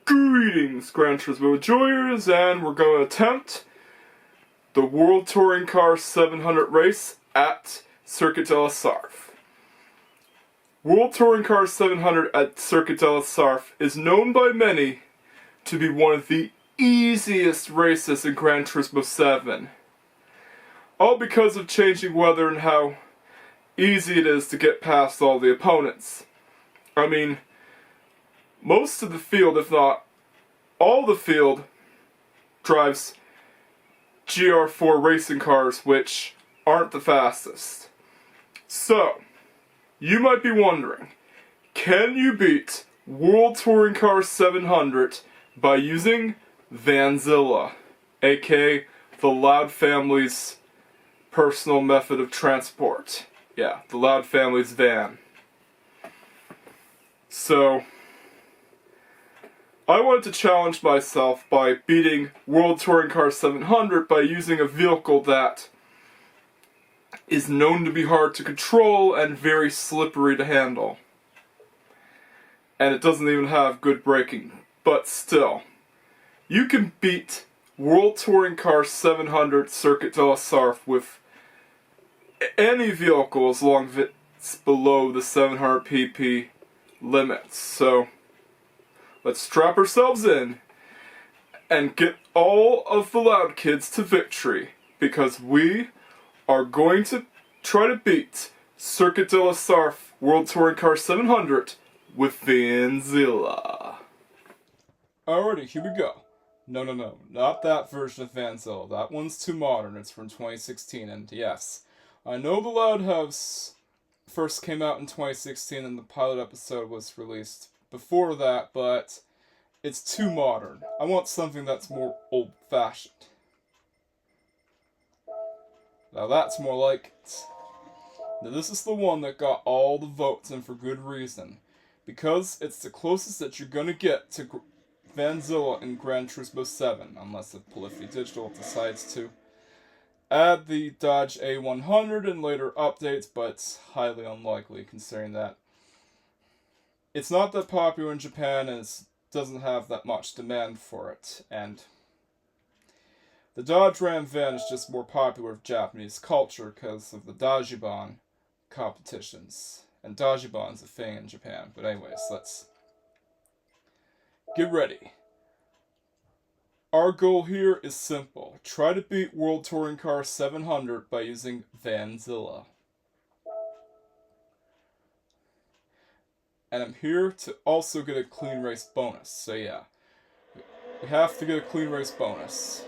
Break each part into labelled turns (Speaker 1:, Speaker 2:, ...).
Speaker 1: Greetings, Gran Turismo enjoyers, and we're going to attempt the World Touring Car 700 race at Circuit De La Sarthe. World Touring Car 700 at Circuit De La Sarthe is known by many to be one of the easiest races in Gran Turismo 7. All because of changing weather and how easy it is to get past all the opponents. I mean, most of the field, if not all the field, drives GR4 racing cars, which aren't the fastest. So, you might be wondering, can you beat World Touring Car 700 by using Vanzilla, aka the Loud family's personal method of transport? Yeah, the Loud family's van. So, I wanted to challenge myself by beating World Touring Car 700 by using a vehicle that is known to be hard to control and very slippery to handle. And it doesn't even have good braking. But still, you can beat World Touring Car 700 Circuit De La Sarthe with any vehicle as long as it's below the 700 pp limits. So, let's strap ourselves in and get all of the Loud kids to victory, because we are going to try to beat Circuit De La Sarthe World Touring Car 700 with Vanzilla. Alrighty, here we go. No, not that version of Vanzilla. That one's too modern. It's from 2016, and yes, I know the Loud House first came out in 2016 and the pilot episode was released before that, but it's too modern. I want something that's more old-fashioned. Now that's more like it. Now this is the one that got all the votes, and for good reason. Because it's the closest that you're gonna get to Vanzilla in Gran Turismo 7, unless if Polyphony Digital decides to add the Dodge A100 in later updates, but it's highly unlikely considering that it's not that popular in Japan and it doesn't have that much demand for it. And the Dodge Ram van is just more popular with Japanese culture because of the Dajiban competitions. And Dajiban's a thing in Japan. But anyways, let's get ready. Our goal here is simple. Try to beat World Touring Car 700 by using Vanzilla. And I'm here to also get a clean race bonus. So yeah, we have to get a clean race bonus.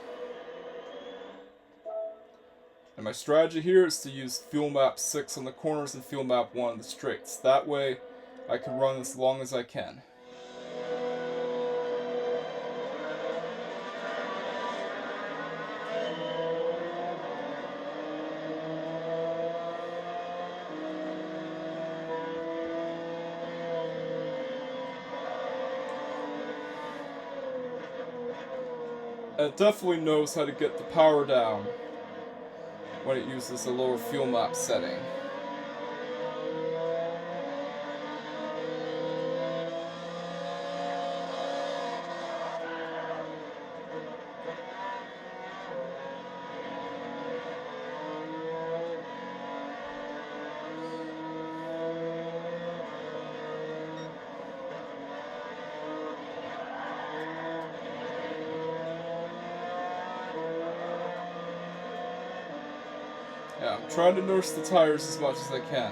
Speaker 1: And my strategy here is to use fuel map 6 on the corners and fuel map 1 on the straights. That way, I can run as long as I can. And it definitely knows how to get the power down when it uses the lower fuel map setting. Yeah, I'm trying to nurse the tires as much as I can.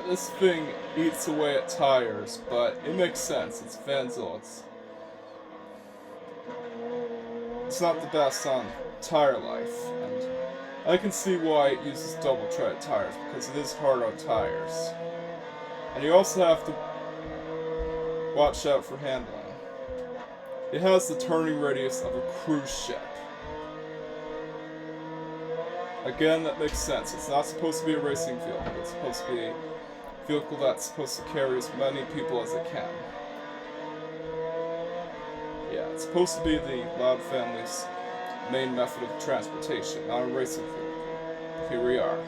Speaker 1: this thing eats away at tires, but it makes sense. It's Vanzilla. It's not the best on tire life, and I can see why it uses double-tread tires, because it is hard on tires. And you also have to watch out for handling. It has the turning radius of a cruise ship. Again, that makes sense. It's not supposed to be a racing vehicle. It's supposed to be a vehicle that's supposed to carry as many people as it can. Yeah, it's supposed to be the Loud family's main method of transportation, not a racing vehicle. Here we are.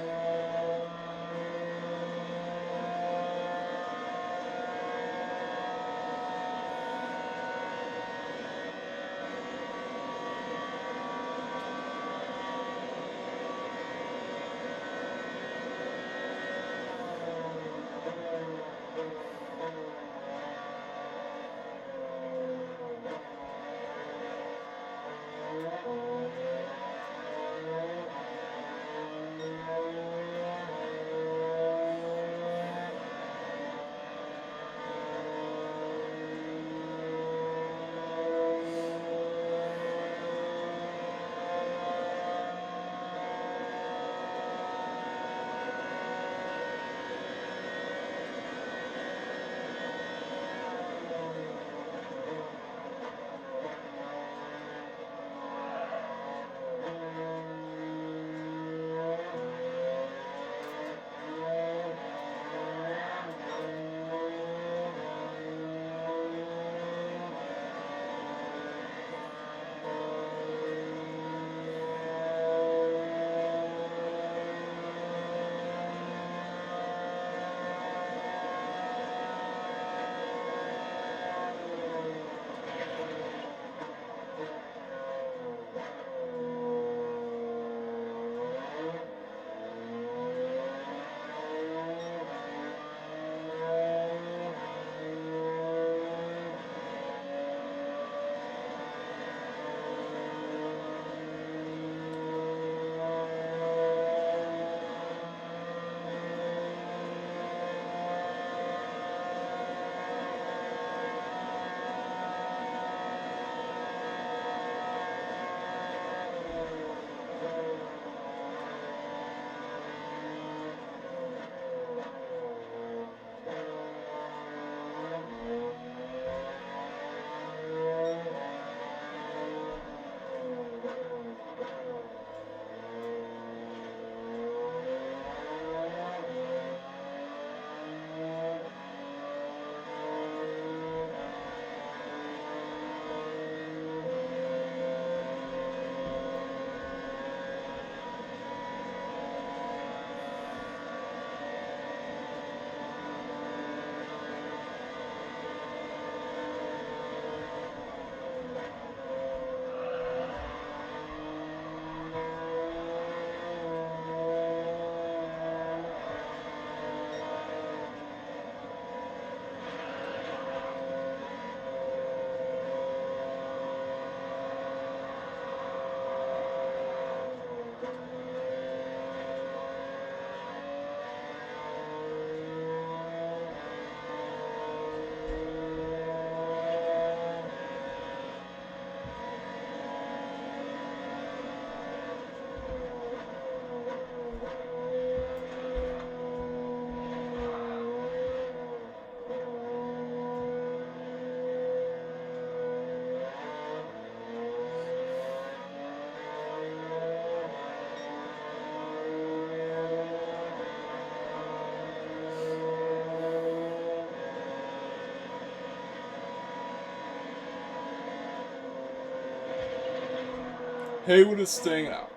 Speaker 1: Haywood is staying out.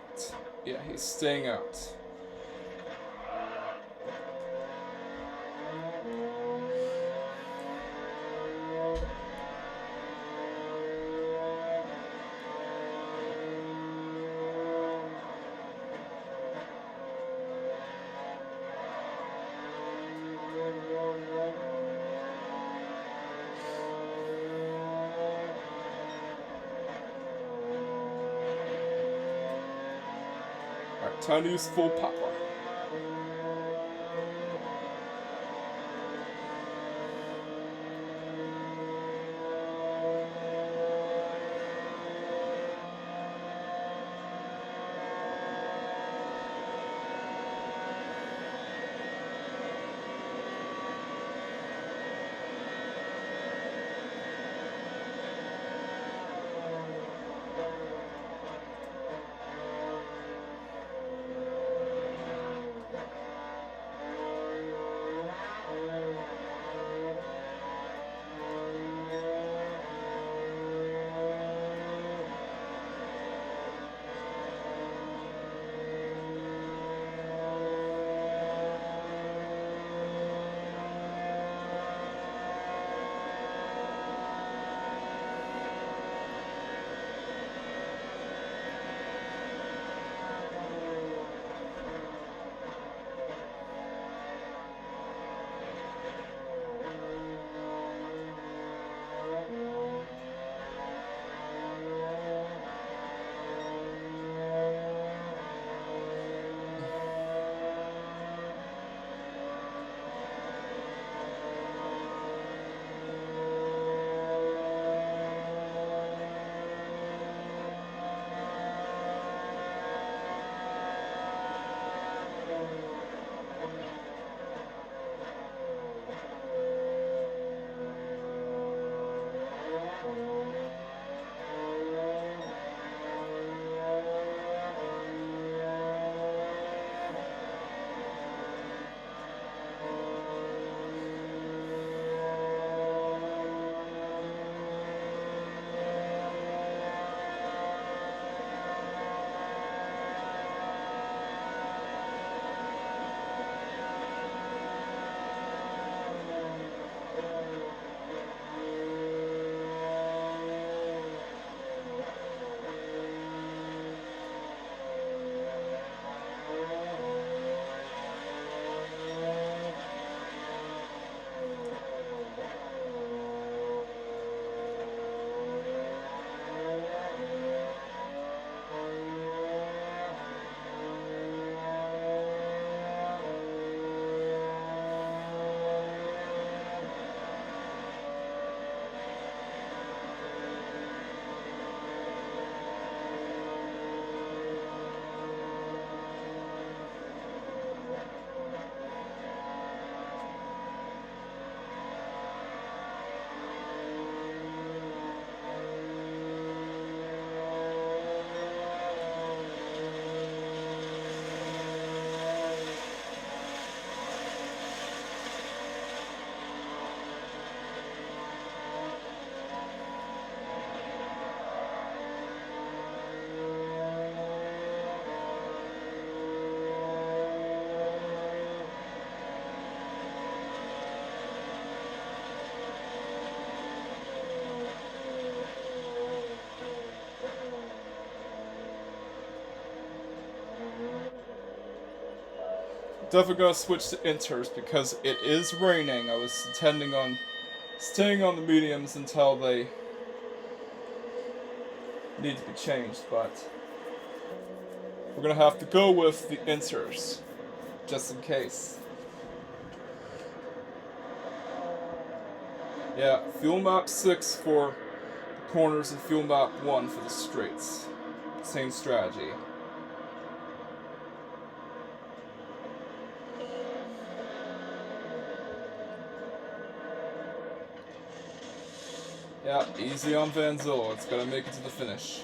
Speaker 1: Yeah, he's staying out. Alright, time to use full power. Definitely gonna switch to inters because it is raining. I was intending on staying on the mediums until they need to be changed, but we're gonna have to go with the inters, just in case. Yeah, fuel map 6 for the corners and fuel map 1 for the straights. Same strategy. Yeah, easy on Vanzilla. It's gotta make it to the finish.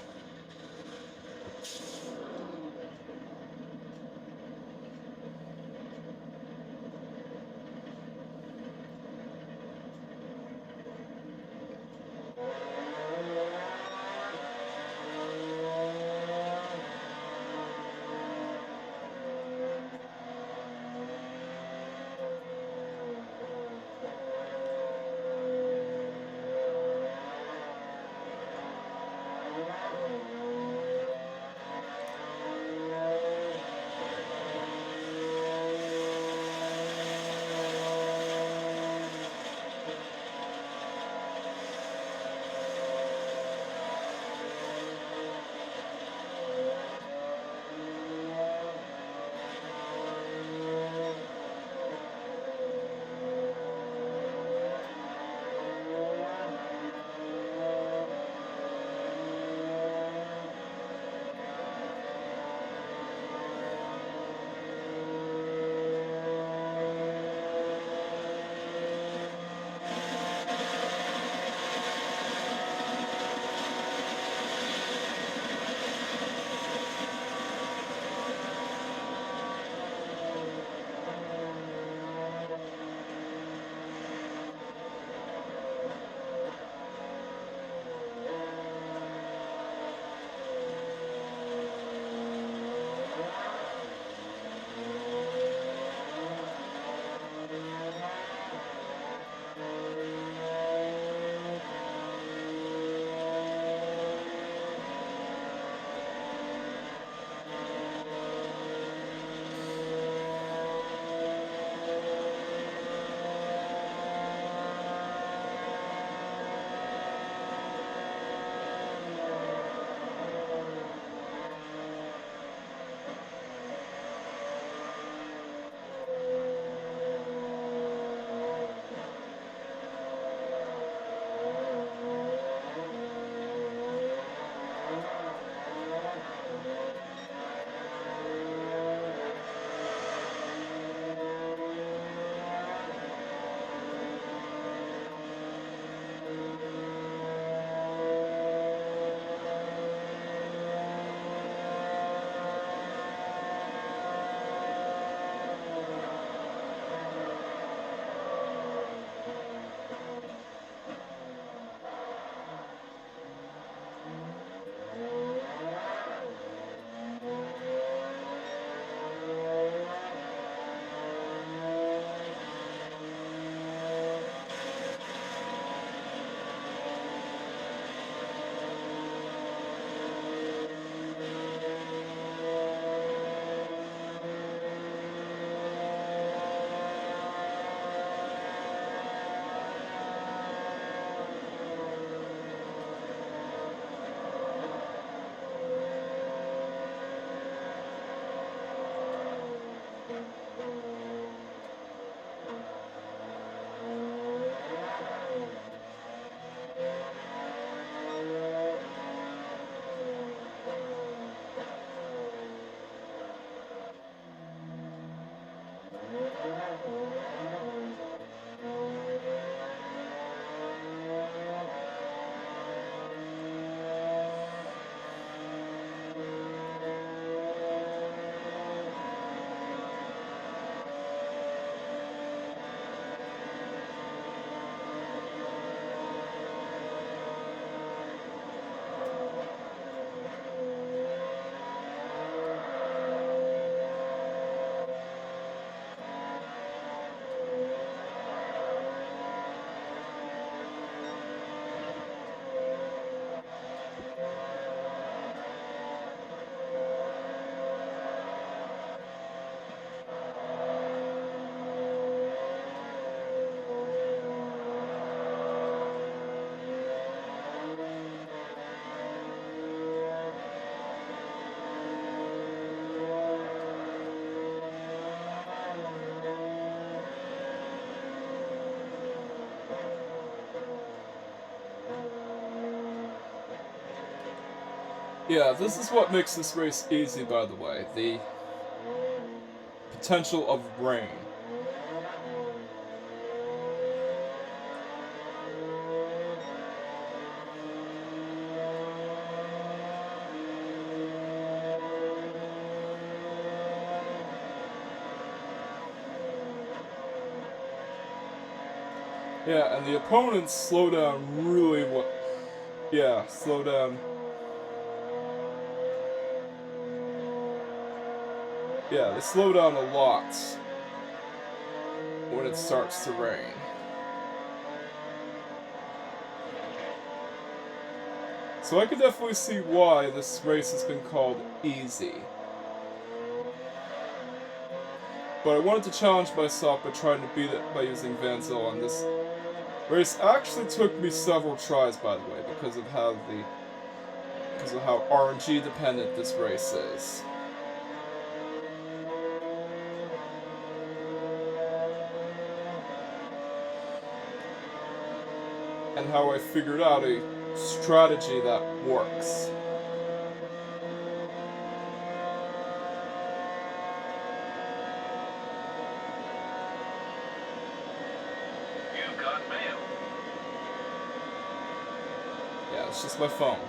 Speaker 1: Yeah, this is what makes this race easy, by the way. The potential of rain. Yeah, and the opponents slow down really well. Yeah, slow down. Yeah, they slow down a lot when it starts to rain. So I could definitely see why this race has been called easy. But I wanted to challenge myself by trying to beat it by using Vanzilla, and this race actually took me several tries, by the way, because of how RNG dependent this race is. And how I figured out a strategy that works.
Speaker 2: You've got mail.
Speaker 1: Yeah, it's just my phone.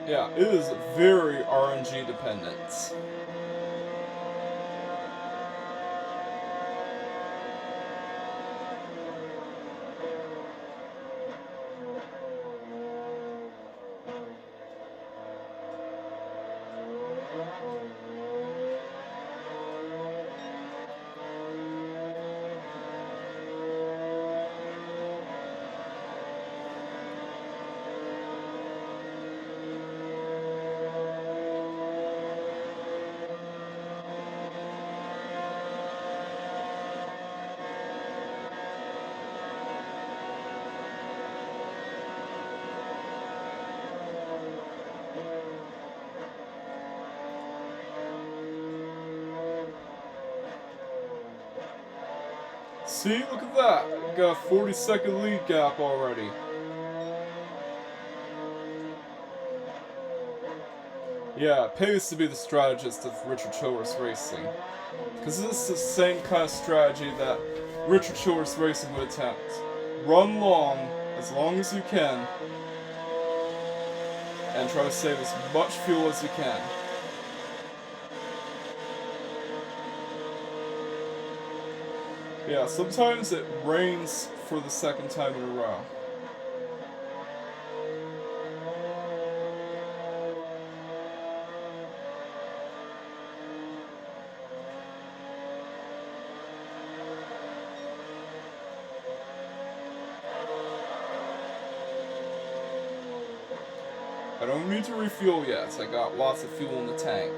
Speaker 1: Yeah, it is very RNG dependent. See, look at that. Got a 40-second lead gap already. Yeah, it pays to be the strategist of Richard Childress Racing. Because this is the same kind of strategy that Richard Childress Racing would attempt. Run long as you can, and try to save as much fuel as you can. Yeah, sometimes it rains for the second time in a row. I don't need to refuel yet, I got lots of fuel in the tank.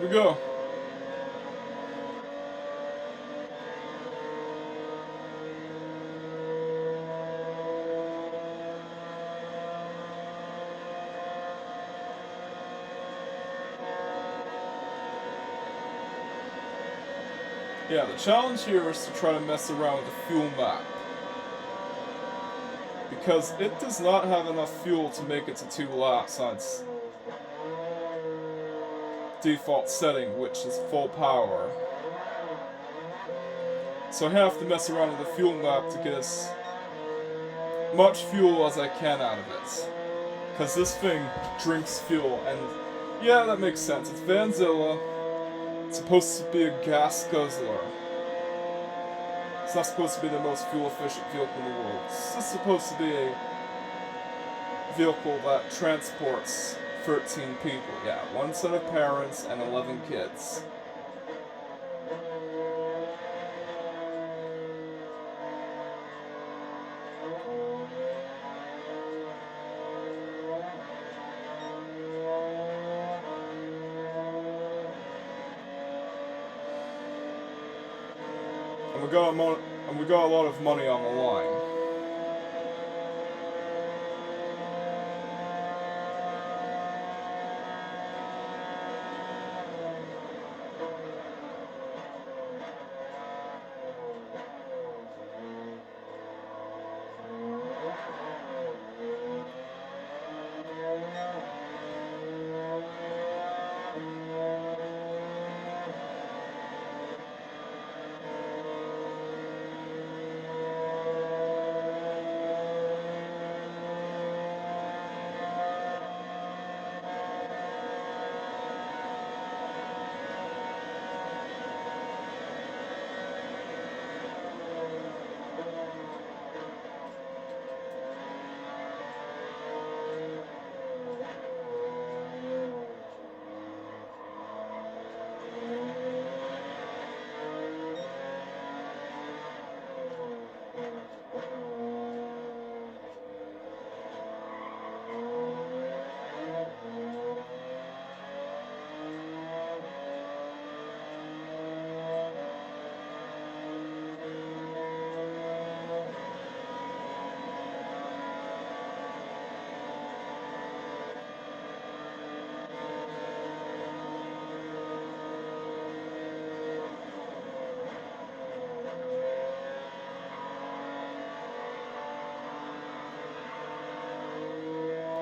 Speaker 1: we go. Yeah, the challenge here is to try to mess around with the fuel map. Because it does not have enough fuel to make it to 2 laps on its default setting, which is full power. So I have to mess around with the fuel map to get as much fuel as I can out of it. Because this thing drinks fuel, and yeah, that makes sense. It's Vanzilla. It's supposed to be a gas guzzler. It's not supposed to be the most fuel-efficient vehicle in the world. It's just supposed to be a vehicle that transports 13 people. Yeah, 1 set of parents and 11 kids. And we got a lot of money on the line.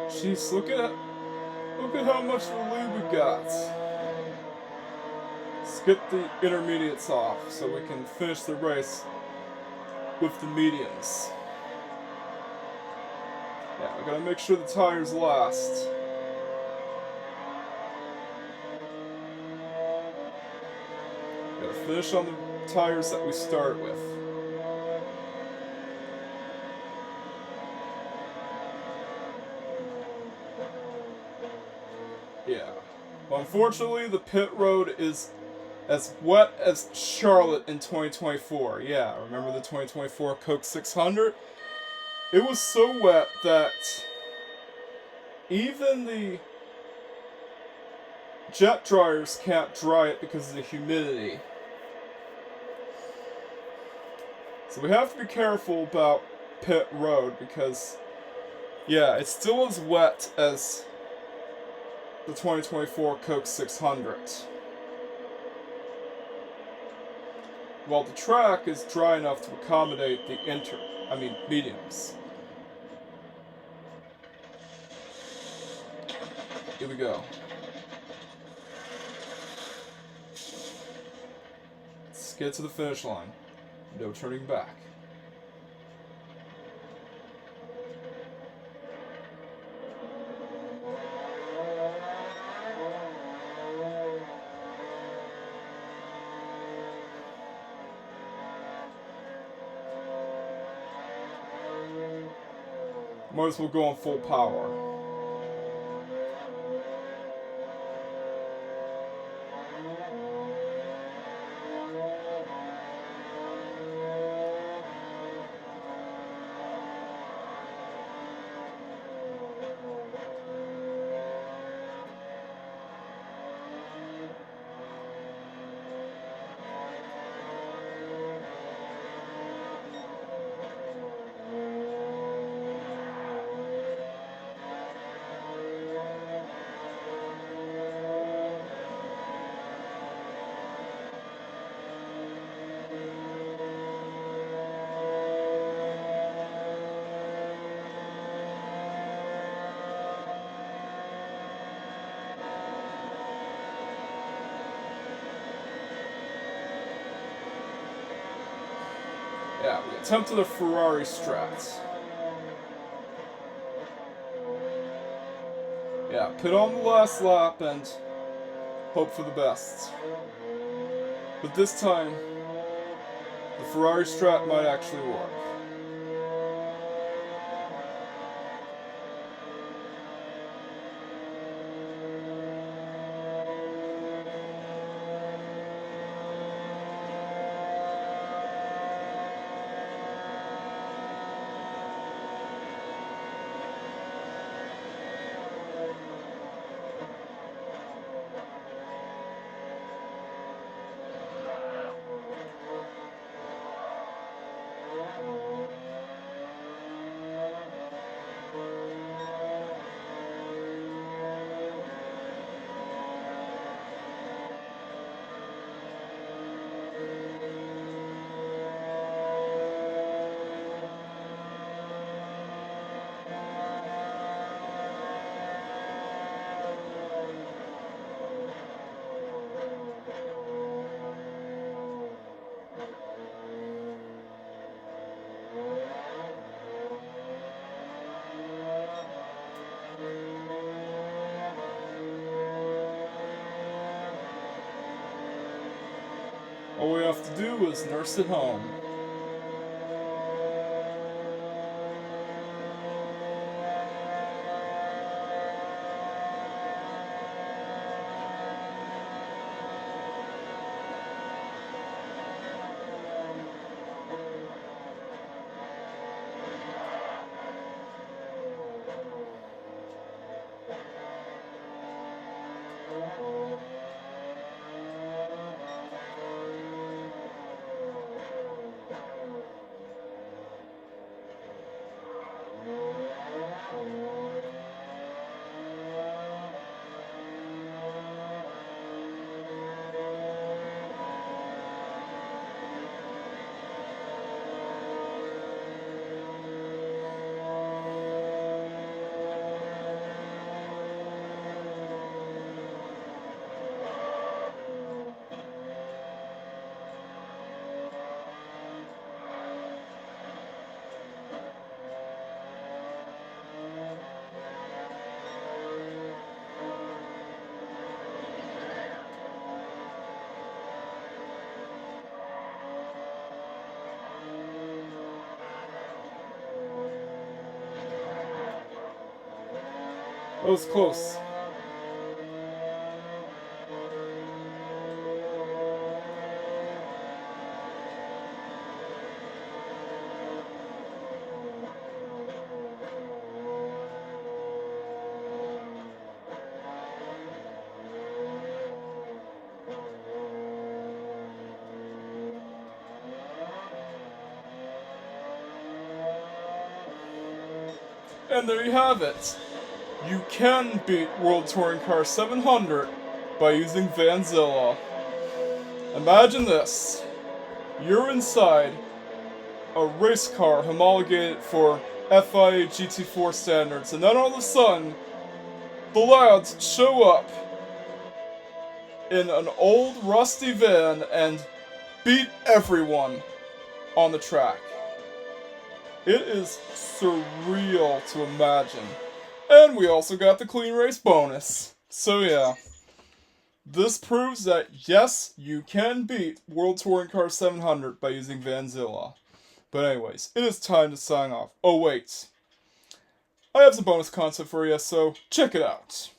Speaker 1: Jeez, look at how much lube we got. Let's get the intermediates off so we can finish the race with the mediums. Yeah, I gotta make sure the tires last. Gotta finish on the tires that we start with. Yeah. Well, unfortunately, the pit road is as wet as Charlotte in 2024. Yeah, remember the 2024 Coke 600? It was so wet that even the jet dryers can't dry it because of the humidity. So we have to be careful about pit road because, yeah, it's still as wet as the 2024 Coke 600. While the track is dry enough to accommodate the mediums. Here we go. Let's get to the finish line. No turning back. Might as well go on full power. Yeah, we attempted a Ferrari strat. Yeah, pit on the last lap and hope for the best. But this time, the Ferrari strat might actually work. All we have to do is nurse it home. That was close. And there you have it. You can beat World Touring Car 700 by using Vanzilla. Imagine this. You're inside a race car homologated for FIA GT4 standards, and then all of a sudden, the lads show up in an old rusty van and beat everyone on the track. It is surreal to imagine. And we also got the clean race bonus. So yeah, this proves that yes, you can beat World Touring Car 700 by using Vanzilla. But anyways, it is time to sign off. Oh wait, I have some bonus content for you, so check it out.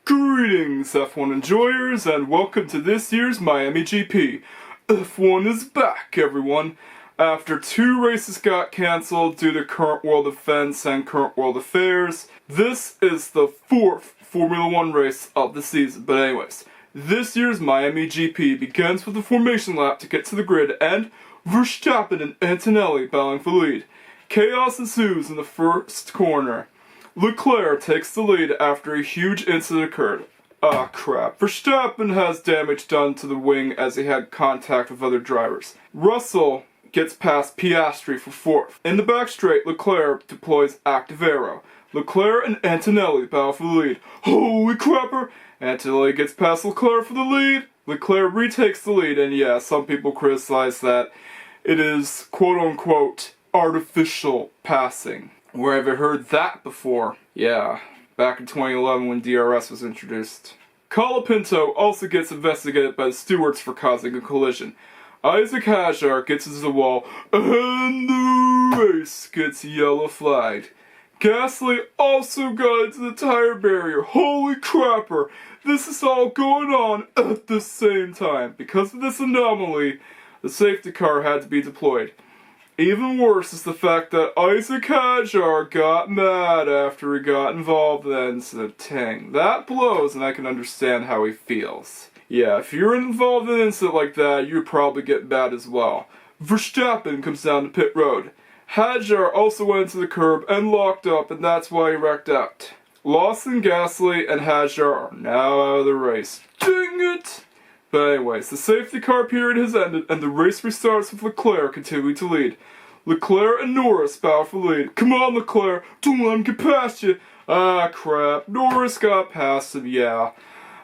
Speaker 1: Greetings F1 enjoyers, and welcome to this year's Miami GP. F1 is back, everyone. After 2 races got cancelled due to current world events and current world affairs, this is the 4th Formula 1 race of the season. But anyways, this year's Miami GP begins with a formation lap to get to the grid, and Verstappen and Antonelli battling for the lead. Chaos ensues in the first corner. Leclerc takes the lead after a huge incident occurred. Ah crap. Verstappen has damage done to the wing as he had contact with other drivers. Russell gets past Piastri for 4th. In the back straight, Leclerc deploys active aero. Leclerc and Antonelli battle for the lead. Holy crapper! Antonelli gets past Leclerc for the lead. Leclerc retakes the lead, and yeah, some people criticize that it is quote-unquote artificial passing. Where have I heard that before? Yeah, back in 2011 when DRS was introduced. Colapinto also gets investigated by the stewards for causing a collision. Isaac Hajar gets into the wall, and the race gets yellow flagged. Gasly also got into the tire barrier. Holy crapper! This is all going on at the same time. Because of this anomaly, the safety car had to be deployed. Even worse is the fact that Isaac Hajar got mad after he got involved in that incident. Dang, that blows, and I can understand how he feels. Yeah, if you're involved in an incident like that, you'd probably get mad as well. Verstappen comes down to pit road. Hajar also went to the curb and locked up, and that's why he wrecked out. Lawson, Gasly, and Hajar are now out of the race. Dang it! But anyways, the safety car period has ended, and the race restarts with Leclerc continuing to lead. Leclerc and Norris battle for the lead. Come on, Leclerc! Don't let him get past you! Ah, crap. Norris got past him, yeah.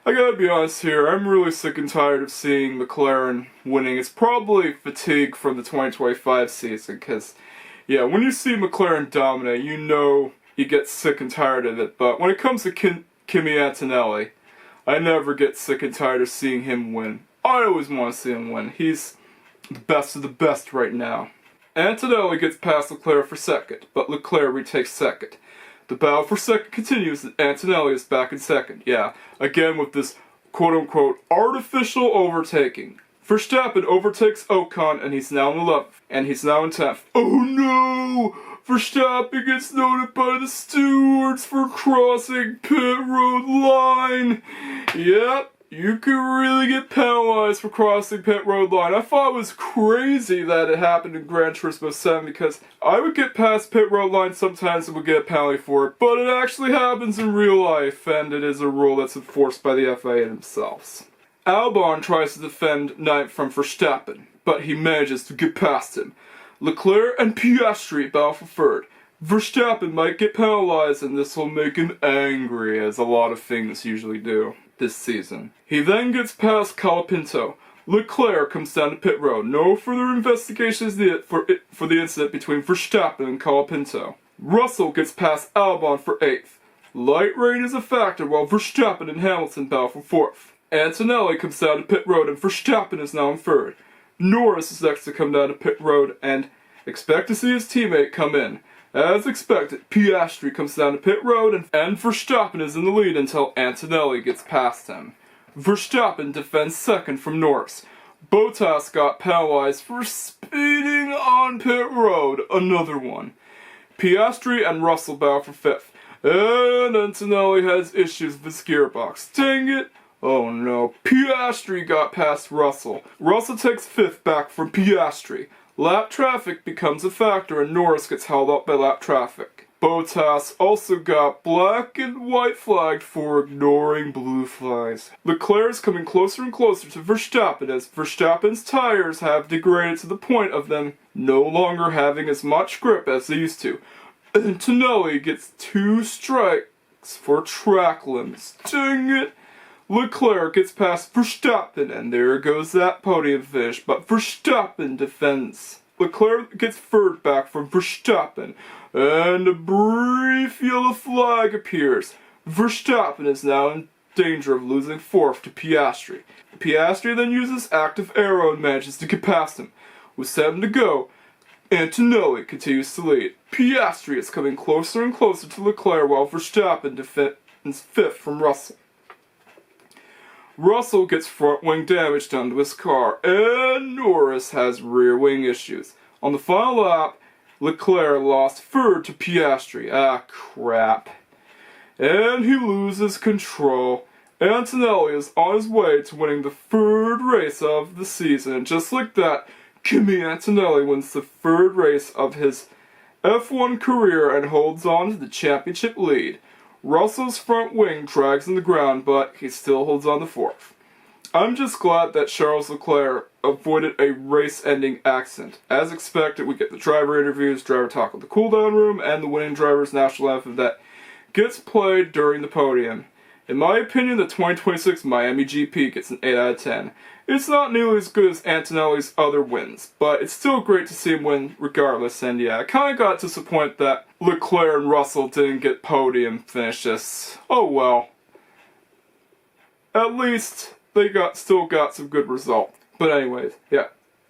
Speaker 1: I gotta be honest here, I'm really sick and tired of seeing McLaren winning. It's probably fatigue from the 2025 season, because, yeah, when you see McLaren dominate, you know you get sick and tired of it. But when it comes to Kimi Antonelli, I never get sick and tired of seeing him win. I always want to see him win. He's the best of the best right now. Antonelli gets past Leclerc for second, but Leclerc retakes second. The battle for second continues, and Antonelli is back in second. Yeah, again with this quote-unquote artificial overtaking. Verstappen overtakes Ocon, and he's now in 11th, and he's now in 10th. Oh no! Verstappen gets noted by the stewards for crossing pit road line. Yep, you could really get penalized for crossing pit road line. I thought it was crazy that it happened in Gran Turismo 7 because I would get past pit road line sometimes and would get a penalty for it, but it actually happens in real life, and it is a rule that's enforced by the FIA themselves. Albon tries to defend ninth from Verstappen, but he manages to get past him. Leclerc and Piastri battle for third. Verstappen might get penalized, and this will make him angry, as a lot of things usually do this season. He then gets past Colapinto. Leclerc comes down to pit road. No further investigation is needed for the incident between Verstappen and Colapinto. Russell gets past Albon for 8th. Light rain is a factor while Verstappen and Hamilton battle for 4th. Antonelli comes down to pit road and Verstappen is now in 3rd. Norris is next to come down to pit road and expect to see his teammate come in. As expected, Piastri comes down to pit road and Verstappen is in the lead until Antonelli gets past him. Verstappen defends second from Norris. Bottas got penalized for speeding on pit road, another one. Piastri and Russell battle for 5th. And Antonelli has issues with his gearbox. Dang it! Oh no, Piastri got past Russell. Russell takes 5th back from Piastri. Lap traffic becomes a factor and Norris gets held up by lap traffic. Bottas also got black and white flagged for ignoring blue flags. Leclerc is coming closer and closer to Verstappen as Verstappen's tires have degraded to the point of them no longer having as much grip as they used to. Antonelli gets 2 strikes for track limits. Dang it! Leclerc gets past Verstappen, and there goes that podium finish, but Verstappen defends. Leclerc gets 3rd back from Verstappen, and a brief yellow flag appears. Verstappen is now in danger of losing 4th to Piastri. Piastri then uses active aero and manages to get past him. With 7 to go, Antonelli continues to lead. Piastri is coming closer and closer to Leclerc while Verstappen defends 5th from Russell. Russell gets front wing damage done to his car, and Norris has rear wing issues. On the final lap, Leclerc lost 3rd to Piastri. Ah, crap. And he loses control. Antonelli is on his way to winning the 3rd race of the season, and just like that, Kimi Antonelli wins the 3rd race of his F1 career and holds on to the championship lead. Russell's front wing drags in the ground, but he still holds on to 4th. I'm just glad that Charles Leclerc avoided a race-ending accident. As expected, we get the driver interviews, driver talk with the cooldown room, and the winning driver's national anthem that gets played during the podium. In my opinion, the 2026 Miami GP gets an 8 out of 10. It's not nearly as good as Antonelli's other wins, but it's still great to see him win regardless, and yeah, I kinda got disappointed that Leclerc and Russell didn't get podium finishes. Oh well. At least they still got some good results. But anyways, yeah.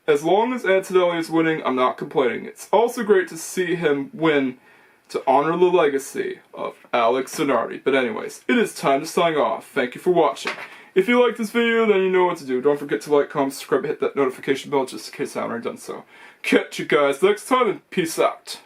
Speaker 1: As long as Antonelli is winning, I'm not complaining. It's also great to see him win to honor the legacy of Alex Zanardi. But anyways, it is time to sign off. Thank you for watching. If you like this video, then you know what to do. Don't forget to like, comment, subscribe, and hit that notification bell just in case I haven't already done so. Catch you guys next time, and peace out.